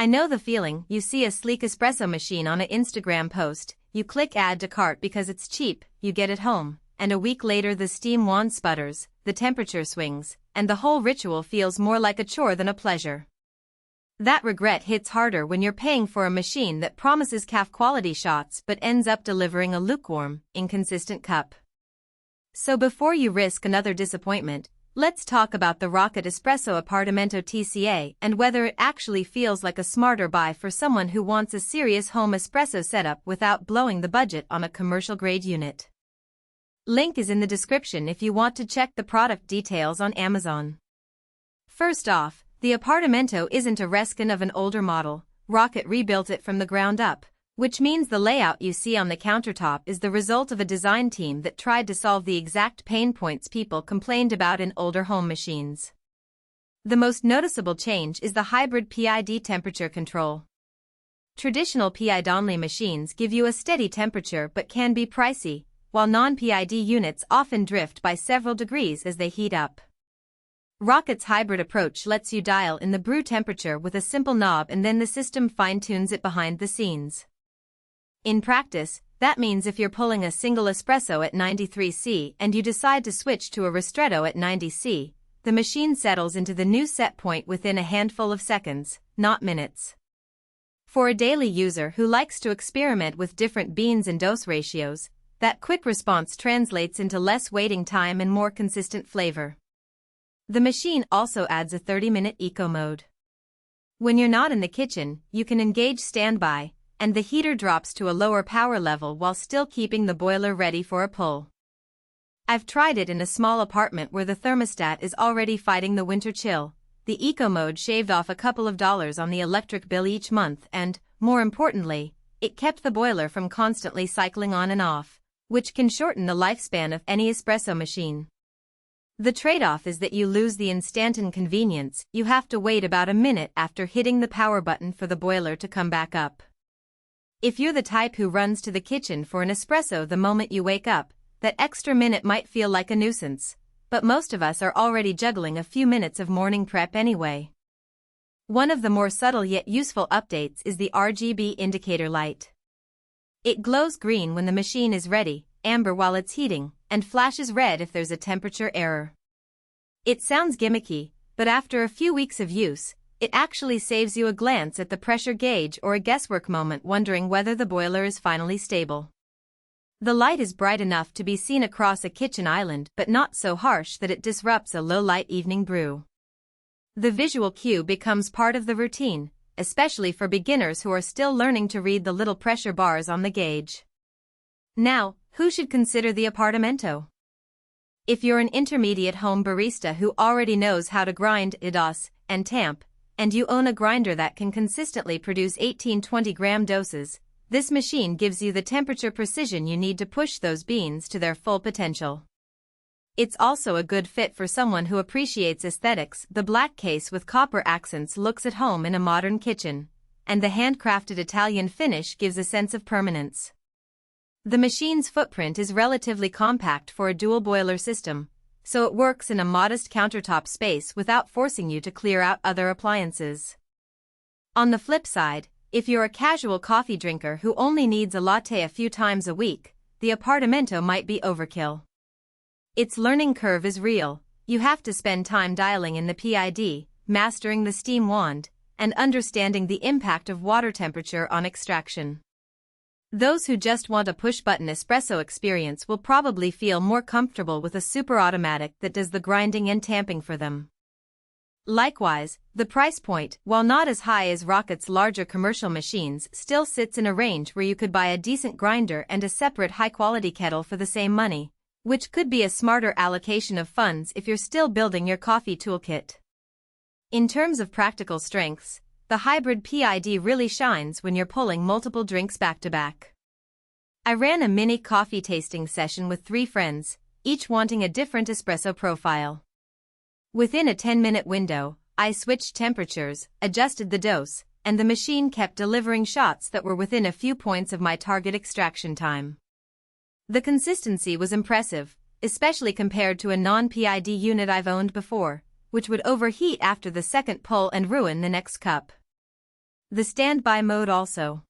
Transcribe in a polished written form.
I know the feeling. You see a sleek espresso machine on an Instagram post, you click add to cart because it's cheap, you get it home, and a week later the steam wand sputters, the temperature swings, and the whole ritual feels more like a chore than a pleasure. That regret hits harder when you're paying for a machine that promises quality shots but ends up delivering a lukewarm, inconsistent cup. So before you risk another disappointment, let's talk about the rocket Espresso Appartamento TCA and whether it actually feels like a smarter buy for someone who wants a serious home espresso setup without blowing the budget on a commercial-grade unit. Link is in the description if you want to check the product details on Amazon. First off, the Appartamento isn't a reskin of an older model. Rocket rebuilt it from the ground up, which means the layout you see on the countertop is the result of a design team that tried to solve the exact pain points people complained about in older home machines. The most noticeable change is the hybrid PID temperature control. Traditional PID-only machines give you a steady temperature but can be pricey, while non-PID units often drift by several degrees as they heat up. Rocket's hybrid approach lets you dial in the brew temperature with a simple knob and then the system fine-tunes it behind the scenes. In practice, that means if you're pulling a single espresso at 93 C and you decide to switch to a ristretto at 90 C, the machine settles into the new set point within a handful of seconds, not minutes. For a daily user who likes to experiment with different beans and dose ratios, that quick response translates into less waiting time and more consistent flavor. The machine also adds a 30-minute eco mode. When you're not in the kitchen, you can engage standby, and the heater drops to a lower power level while still keeping the boiler ready for a pull. I've tried it in a small apartment where the thermostat is already fighting the winter chill. The eco mode shaved off a couple of dollars on the electric bill each month and, more importantly, it kept the boiler from constantly cycling on and off, which can shorten the lifespan of any espresso machine. The trade-off is that you lose the instant convenience. You have to wait about a minute after hitting the power button for the boiler to come back up. If you're the type who runs to the kitchen for an espresso the moment you wake up, that extra minute might feel like a nuisance, but most of us are already juggling a few minutes of morning prep anyway. One of the more subtle yet useful updates is the RGB indicator light. It glows green when the machine is ready, amber while it's heating, and flashes red if there's a temperature error. It sounds gimmicky, but after a few weeks of use, it actually saves you a glance at the pressure gauge or a guesswork moment wondering whether the boiler is finally stable. The light is bright enough to be seen across a kitchen island but not so harsh that it disrupts a low-light evening brew. The visual cue becomes part of the routine, especially for beginners who are still learning to read the little pressure bars on the gauge. Now, who should consider the Appartamento? If you're an intermediate home barista who already knows how to grind, dose, and tamp, and you own a grinder that can consistently produce 18-20 gram doses, this machine gives you the temperature precision you need to push those beans to their full potential. It's also a good fit for someone who appreciates aesthetics. The black case with copper accents looks at home in a modern kitchen, and the handcrafted Italian finish gives a sense of permanence. The machine's footprint is relatively compact for a dual boiler system, so it works in a modest countertop space without forcing you to clear out other appliances. On the flip side, if you're a casual coffee drinker who only needs a latte a few times a week, the Appartamento might be overkill. Its learning curve is real. You have to spend time dialing in the PID, mastering the steam wand, and understanding the impact of water temperature on extraction. Those who just want a push-button espresso experience will probably feel more comfortable with a super automatic that does the grinding and tamping for them. Likewise, the price point, while not as high as Rocket's larger commercial machines, still sits in a range where you could buy a decent grinder and a separate high-quality kettle for the same money, which could be a smarter allocation of funds if you're still building your coffee toolkit. In terms of practical strengths, the hybrid PID really shines when you're pulling multiple drinks back-to-back. I ran a mini coffee tasting session with 3 friends, each wanting a different espresso profile. Within a 10-minute window, I switched temperatures, adjusted the dose, and the machine kept delivering shots that were within a few points of my target extraction time. The consistency was impressive, especially compared to a non-PID unit I've owned before, which would overheat after the second pull and ruin the next cup. The standby mode also.